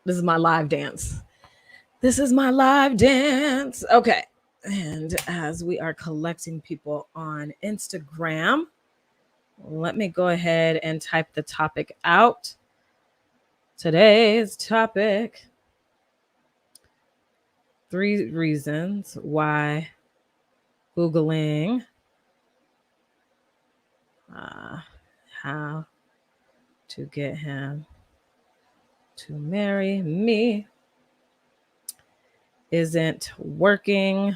This is my live dance. This is my live dance. Okay. And as we are collecting people on Instagram, let me go ahead and type the topic out. Today's topic: 3 reasons why Googling uh, how to get him to marry me isn't working,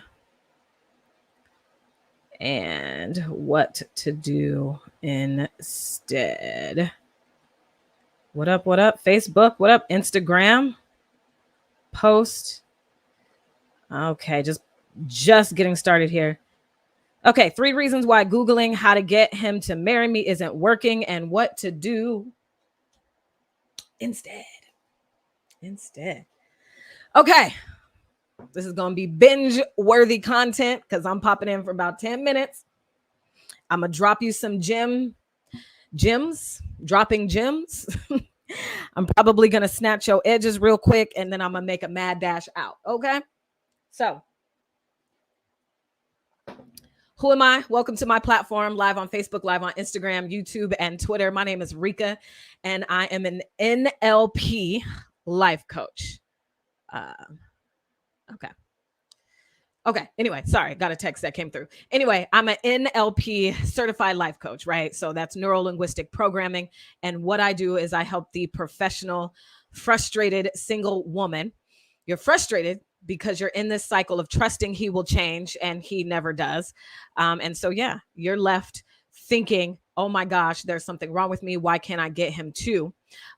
and what to do instead. What up? What up? Facebook? What up? Instagram? Post? Okay, just getting started here. Okay, 3 reasons why Googling how to get him to marry me isn't working and what to do instead. Okay, this is going to be binge worthy content because I'm popping in for about 10 minutes. I'm going to drop you some dropping gems. I'm probably going to snatch your edges real quick and then I'm going to make a mad dash out. Okay. So, who am I? Welcome to my platform, live on Facebook, live on Instagram, YouTube, and Twitter. My name is Rika, and I am an NLP life coach. Okay. Anyway, sorry, got a text that came through. Anyway, I'm an NLP certified life coach, right? So that's neuro linguistic programming. And what I do is I help the professional, frustrated single woman. You're frustrated because you're in this cycle of trusting he will change and he never does. And so, yeah, you're left thinking, oh my gosh, there's something wrong with me. Why can't I get him to?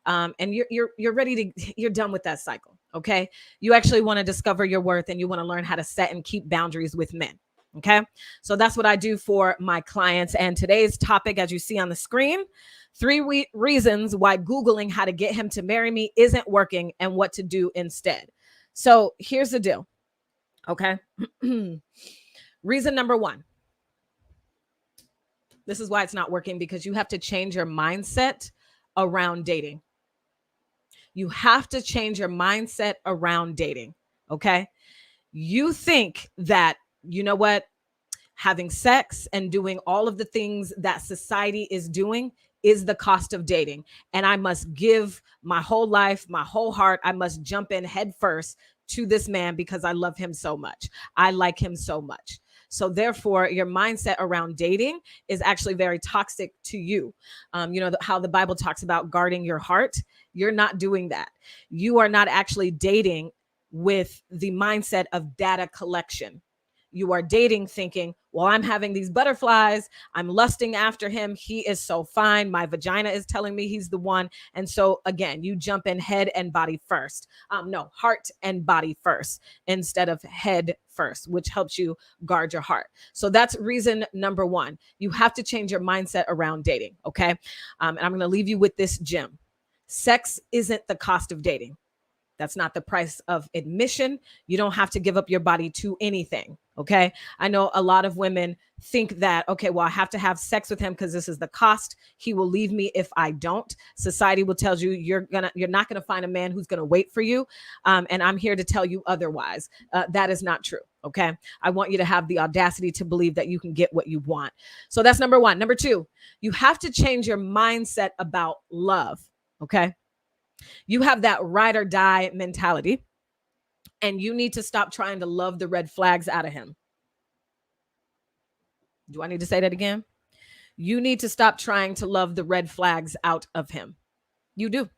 And you're ready to, you're done with that cycle. Okay. You actually want to discover your worth and you want to learn how to set and keep boundaries with men. Okay. So that's what I do for my clients. And today's topic, as you see on the screen, 3 reasons why Googling how to get him to marry me isn't working and what to do instead. So here's the deal. Okay. Reason number 1. This is why it's not working, because you have to change your mindset around dating. You have to change your mindset around dating. Okay. You think that, you know what, having sex and doing all of the things that society is doing is the cost of dating. And I must give my whole life, my whole heart. I must jump in head first to this man because I love him so much. I like him so much. So therefore, your mindset around dating is actually very toxic to you. How the Bible talks about guarding your heart. You're not doing that. You are not actually dating with the mindset of data collection. You are dating thinking, well, I'm having these butterflies. I'm lusting after him. He is so fine. My vagina is telling me he's the one. And so again, you jump in head and body first. Heart and body first instead of head first, which helps you guard your heart. So that's reason number 1. You have to change your mindset around dating. Okay. And I'm going to leave you with this gem. Sex isn't the cost of dating. That's not the price of admission. You don't have to give up your body to anything. Okay. I know a lot of women think that, okay, well, I have to have sex with him because this is the cost. He will leave me if I don't. Society will tell you you're not going to find a man who's going to wait for you. And I'm here to tell you otherwise. That is not true. Okay. I want you to have the audacity to believe that you can get what you want. So that's number 1. Number 2, you have to change your mindset about love. Okay. You have that ride or die mentality, and you need to stop trying to love the red flags out of him. Do I need to say that again? You need to stop trying to love the red flags out of him. You do.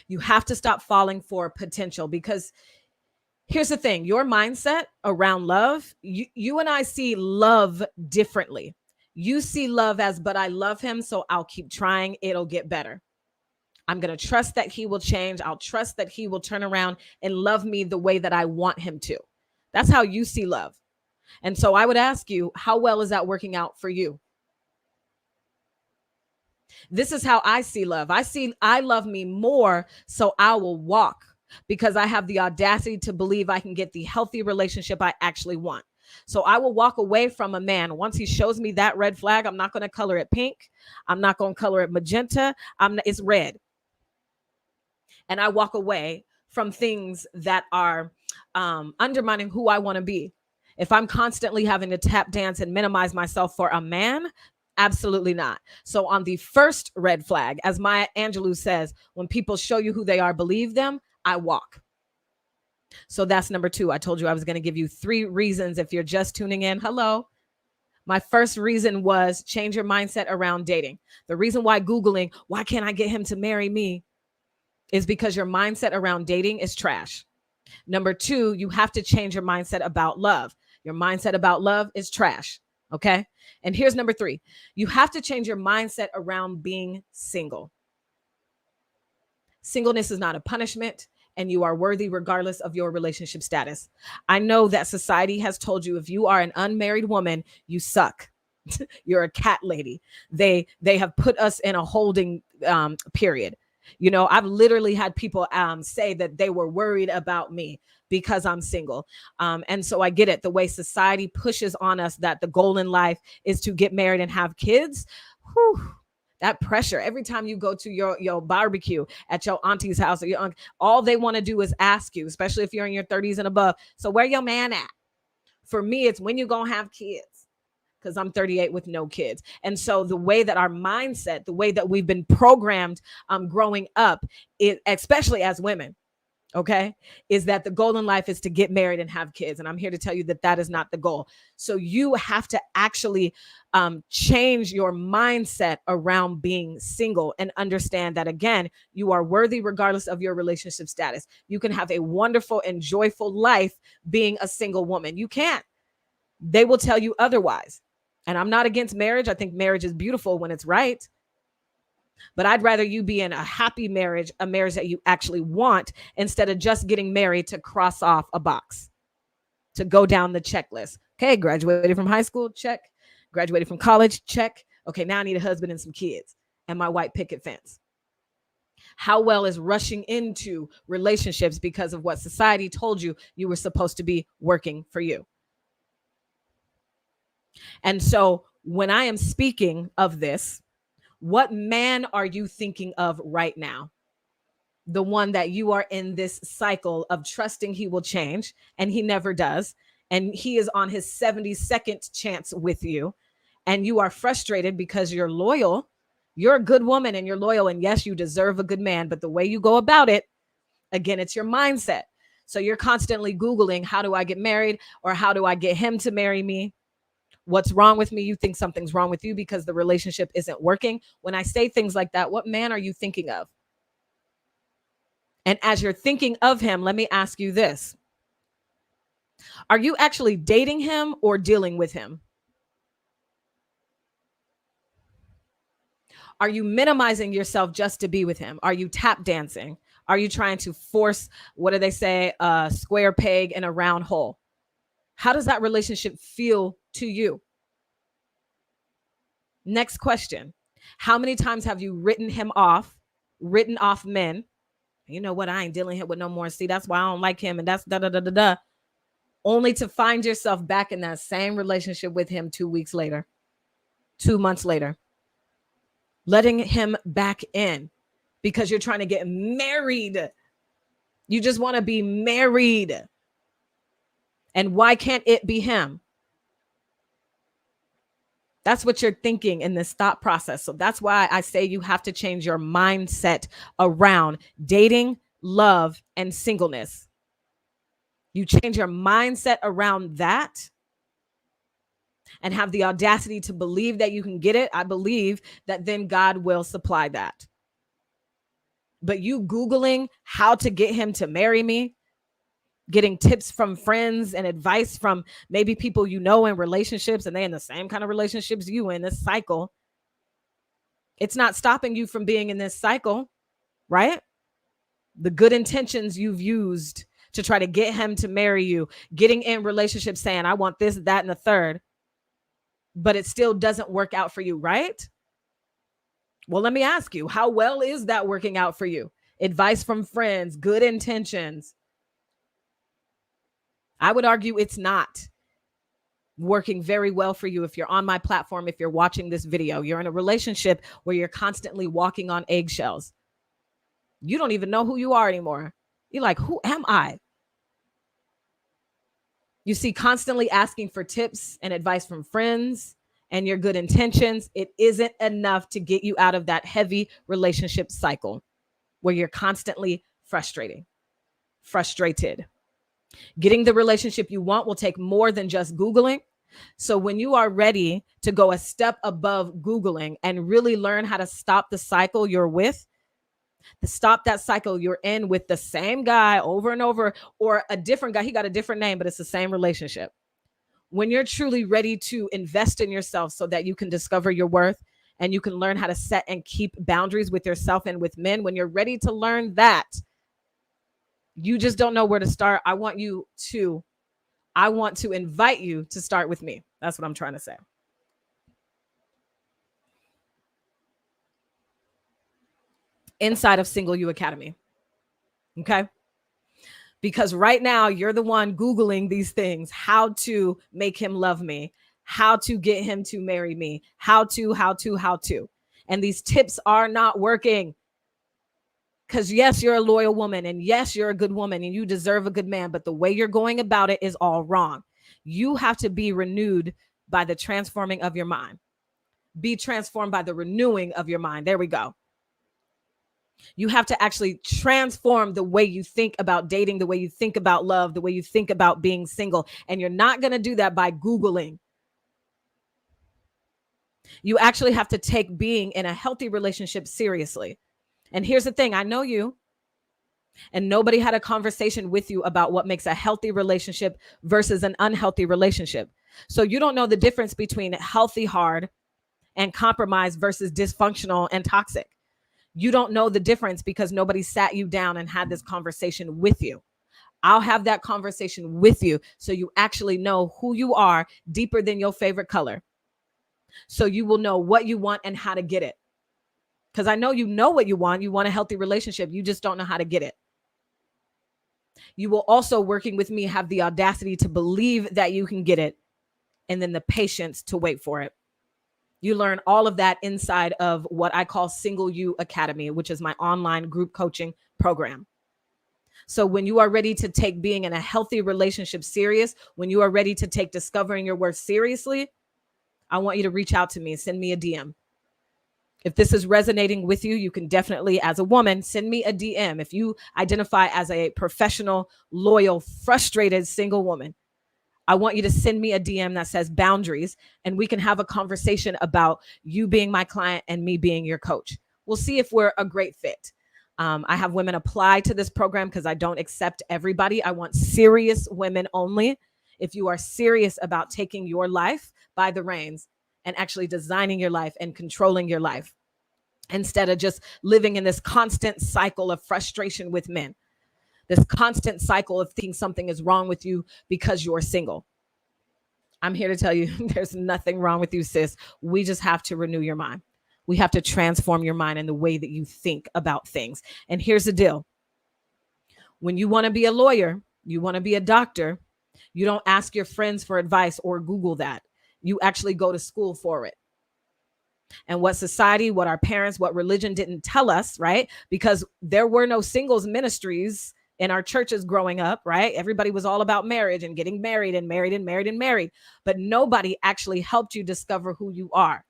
You have to stop falling for potential, because here's the thing. Your mindset around love, you and I see love differently. You see love as, but I love him, so I'll keep trying. It'll get better. I'm going to trust that he will change. I'll trust that he will turn around and love me the way that I want him to. That's how you see love. And so I would ask you, how well is that working out for you? This is how I see love. I love me more, so I will walk, because I have the audacity to believe I can get the healthy relationship I actually want. So I will walk away from a man. Once he shows me that red flag, I'm not going to color it pink. I'm not going to color it magenta. It's red. and I walk away from things that are undermining who I want to be. If I'm constantly having to tap dance and minimize myself for a man, absolutely not. So, on the first red flag, as Maya Angelou says, when people show you who they are, believe them, I walk. So, that's number 2. I told you I was going to give you 3 reasons if you're just tuning in. Hello. My first reason was change your mindset around dating. The reason why Googling, why can't I get him to marry me, is because your mindset around dating is trash. Number 2, you have to change your mindset about love. Your mindset about love is trash. Okay. And here's number 3. You have to change your mindset around being single. Singleness is not a punishment, and you are worthy regardless of your relationship status. I know that society has told you if you are an unmarried woman, you suck. You're a cat lady. They have put us in a holding period. You know, I've literally had people say that they were worried about me because I'm single. And so I get it. The way society pushes on us that the goal in life is to get married and have kids. Whew, that pressure every time you go to your barbecue at your auntie's house or your uncle, all they want to do is ask you, especially if you're in your 30s and above, so where your man at? For me, it's when you gonna have kids, because I'm 38 with no kids. And so the way that our mindset, the way that we've been programmed growing up, especially as women, okay, is that the goal in life is to get married and have kids. And I'm here to tell you that that is not the goal. So you have to actually change your mindset around being single and understand that, again, you are worthy regardless of your relationship status. You can have a wonderful and joyful life being a single woman. You can't. They will tell you otherwise. And I'm not against marriage. I think marriage is beautiful when it's right. But I'd rather you be in a happy marriage, a marriage that you actually want, instead of just getting married to cross off a box, to go down the checklist. Okay, graduated from high school, check. Graduated from college, check. Okay, now I need a husband and some kids and my white picket fence. How well is rushing into relationships because of what society told you you were supposed to be working for you? And so when I am speaking of this, what man are you thinking of right now? The one that you are in this cycle of trusting he will change, and he never does. And he is on his 72nd chance with you. And you are frustrated because you're loyal. You're a good woman and you're loyal. And yes, you deserve a good man. But the way you go about it, again, it's your mindset. So you're constantly Googling, how do I get married? Or how do I get him to marry me? What's wrong with me? You think something's wrong with you because the relationship isn't working. When I say things like that, what man are you thinking of? And as you're thinking of him, let me ask you this. Are you actually dating him or dealing with him? Are you minimizing yourself just to be with him? Are you tap dancing? Are you trying to force, what do they say, a square peg in a round hole? How does that relationship feel to you? Next question. How many times have you written off men? You know what? I ain't dealing with no more. See, that's why I don't like him. And that's da da da da da. Only to find yourself back in that same relationship with him 2 weeks later, 2 months later, letting him back in because you're trying to get married. You just want to be married. And why can't it be him? That's what you're thinking in this thought process. So that's why I say you have to change your mindset around dating, love, and singleness. You change your mindset around that and have the audacity to believe that you can get it. I believe that then God will supply that. But you Googling how to get him to marry me, getting tips from friends and advice from maybe people you know in relationships, and they're in the same kind of relationships you in this cycle. It's not stopping you from being in this cycle, right? The good intentions you've used to try to get him to marry you, getting in relationships saying, I want this, that, and the third, but it still doesn't work out for you, right? Well, let me ask you, how well is that working out for you? Advice from friends, good intentions. I would argue it's not working very well for you. If you're on my platform, if you're watching this video, you're in a relationship where you're constantly walking on eggshells. You don't even know who you are anymore. You're like, who am I? You see, constantly asking for tips and advice from friends and your good intentions, it isn't enough to get you out of that heavy relationship cycle where you're constantly frustrated. Getting the relationship you want will take more than just Googling. So when you are ready to go a step above Googling and really learn how to stop the cycle you're with, to stop that cycle you're in with the same guy over and over, or a different guy, he got a different name, but it's the same relationship. When you're truly ready to invest in yourself so that you can discover your worth and you can learn how to set and keep boundaries with yourself and with men, when you're ready to learn that, you just don't know where to start. I want to invite you to start with me. That's what I'm trying to say. Inside of Single You Academy. Okay? Because right now you're the one Googling these things, how to make him love me, how to get him to marry me, how to. And these tips are not working. Because yes, you're a loyal woman, and yes, you're a good woman, and you deserve a good man, but the way you're going about it is all wrong. You have to be renewed by the transforming of your mind. Be transformed by the renewing of your mind. There we go. You have to actually transform the way you think about dating, the way you think about love, the way you think about being single. And you're not going to do that by Googling. You actually have to take being in a healthy relationship seriously. And here's the thing, I know you, and nobody had a conversation with you about what makes a healthy relationship versus an unhealthy relationship. So you don't know the difference between healthy, hard, and compromise versus dysfunctional and toxic. You don't know the difference because nobody sat you down and had this conversation with you. I'll have that conversation with you so you actually know who you are deeper than your favorite color. So you will know what you want and how to get it. Because I know you know what you want. You want a healthy relationship. You just don't know how to get it. You will also, working with me, have the audacity to believe that you can get it and then the patience to wait for it. You learn all of that inside of what I call Single You Academy, which is my online group coaching program. So when you are ready to take being in a healthy relationship serious, when you are ready to take discovering your worth seriously, I want you to reach out to me and send me a DM. If this is resonating with you, you can definitely, as a woman, send me a DM. If you identify as a professional, loyal, frustrated single woman, I want you to send me a DM that says boundaries, and we can have a conversation about you being my client and me being your coach. We'll see if we're a great fit. I have women apply to this program because I don't accept everybody. I want serious women only. If you are serious about taking your life by the reins and actually designing your life and controlling your life, instead of just living in this constant cycle of frustration with men, this constant cycle of thinking something is wrong with you because you're single. I'm here to tell you there's nothing wrong with you, sis. We just have to renew your mind. We have to transform your mind and the way that you think about things. And here's the deal. When you want to be a lawyer, you want to be a doctor, you don't ask your friends for advice or Google that. You actually go to school for it. And what society, what our parents, what religion didn't tell us, right? Because there were no singles ministries in our churches growing up, right? Everybody was all about marriage and getting married and married and married and married. But nobody actually helped you discover who you are.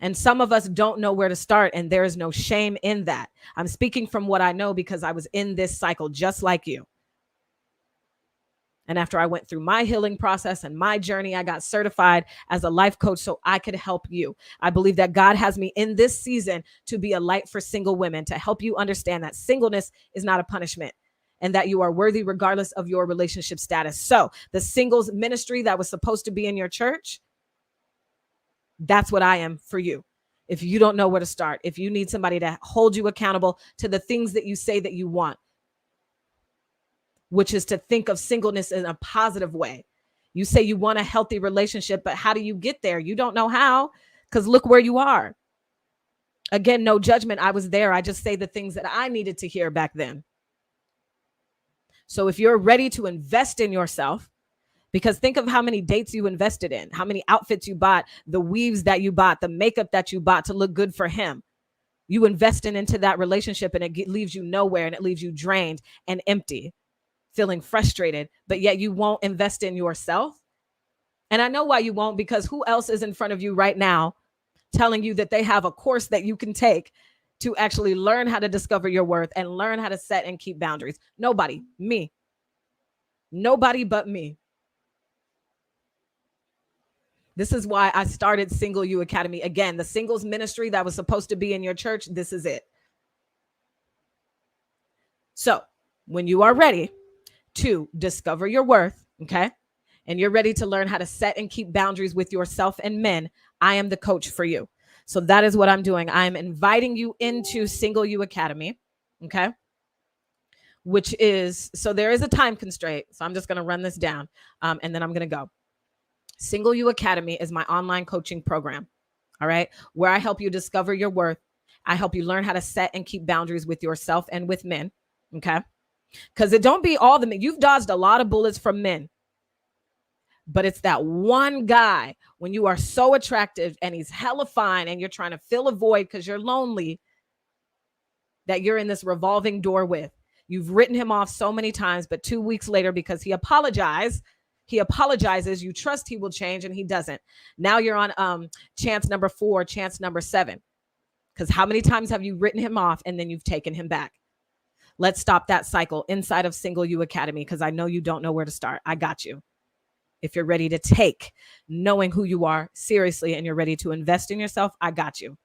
And some of us don't know where to start, and there is no shame in that. I'm speaking from what I know because I was in this cycle just like you. And after I went through my healing process and my journey, I got certified as a life coach so I could help you. I believe that God has me in this season to be a light for single women, to help you understand that singleness is not a punishment and that you are worthy regardless of your relationship status. So the singles ministry that was supposed to be in your church, that's what I am for you. If you don't know where to start, if you need somebody to hold you accountable to the things that you say that you want, which is to think of singleness in a positive way. You say you want a healthy relationship, but how do you get there? You don't know how, because look where you are. Again, no judgment. I was there. I just say the things that I needed to hear back then. So if you're ready to invest in yourself, because think of how many dates you invested in, how many outfits you bought, the weaves that you bought, the makeup that you bought to look good for him. You investing into that relationship and it leaves you nowhere and it leaves you drained and empty, feeling frustrated, but yet you won't invest in yourself. And I know why you won't, because who else is in front of you right now telling you that they have a course that you can take to actually learn how to discover your worth and learn how to set and keep boundaries? Nobody. Me. Nobody but me. This is why I started Single You Academy. Again, the singles ministry that was supposed to be in your church. This is it. So when you are ready to discover your worth, okay, and you're ready to learn how to set and keep boundaries with yourself and men, I am the coach for you. So that is what I'm doing. I'm inviting you into Single You Academy, okay, which is, so there is a time constraint. So I'm just going to run this down and then I'm going to go. Single You Academy is my online coaching program, all right, where I help you discover your worth. I help you learn how to set and keep boundaries with yourself and with men, okay? Because it don't be all the men. You've dodged a lot of bullets from men, but it's that one guy when you are so attractive and he's hella fine and you're trying to fill a void because you're lonely, that you're in this revolving door with. You've written him off so many times, but 2 weeks later, because he apologizes, you trust he will change and he doesn't. Now you're on chance number 4, chance number 7. Because how many times have you written him off and then you've taken him back? Let's stop that cycle inside of Single You Academy, because I know you don't know where to start. I got you. If you're ready to take knowing who you are seriously and you're ready to invest in yourself, I got you.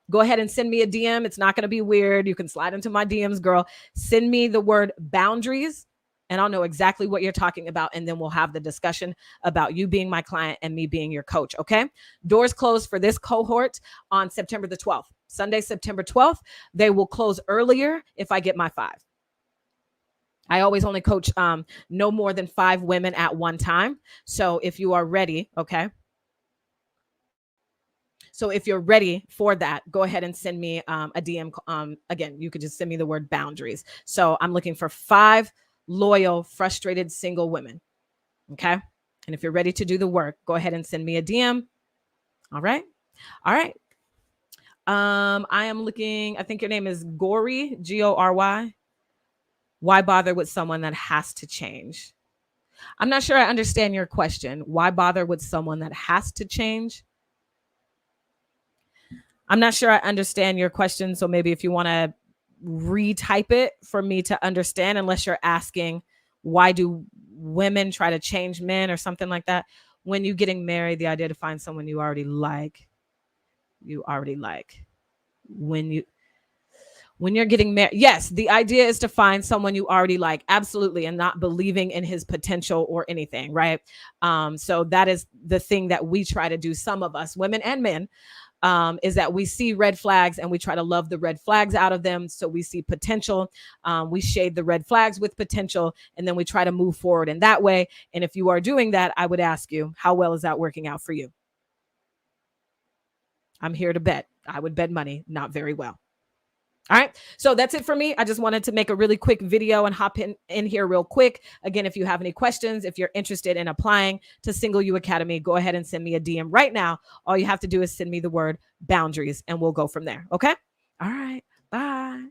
Go ahead and send me a DM. It's not going to be weird. You can slide into my DMs, girl. Send me the word boundaries and I'll know exactly what you're talking about. And then we'll have the discussion about you being my client and me being your coach. Okay. Doors close for this cohort on September the 12th, Sunday, September 12th. They will close earlier if I get my 5. I always only coach no more than 5 women at one time. So if you are ready, okay. So if you're ready for that, go ahead and send me a DM. Again, you could just send me the word boundaries. So I'm looking for 5 loyal, frustrated single women. Okay. And if you're ready to do the work, go ahead and send me a DM. All right. All right. I am looking, I think your name is Gory, Gory. Why bother with someone that has to change? I'm not sure I understand your question. Why bother with someone that has to change? I'm not sure I understand your question. So maybe if you want to retype it for me to understand, unless you're asking, why do women try to change men or something like that? When you're getting married, the idea to find someone you already like. When you're getting married, yes, the idea is to find someone you already like. Absolutely. And not believing in his potential or anything. Right. So that is the thing that we try to do. Some of us, women and men, is that we see red flags and we try to love the red flags out of them. So we see potential. We shade the red flags with potential, and then we try to move forward in that way. And if you are doing that, I would ask you, how well is that working out for you? I'm here to bet. I would bet money, not very well. All right. So that's it for me. I just wanted to make a really quick video and hop in here real quick. Again, if you have any questions, if you're interested in applying to Single You Academy, go ahead and send me a DM right now. All you have to do is send me the word boundaries and we'll go from there. Okay. All right. Bye.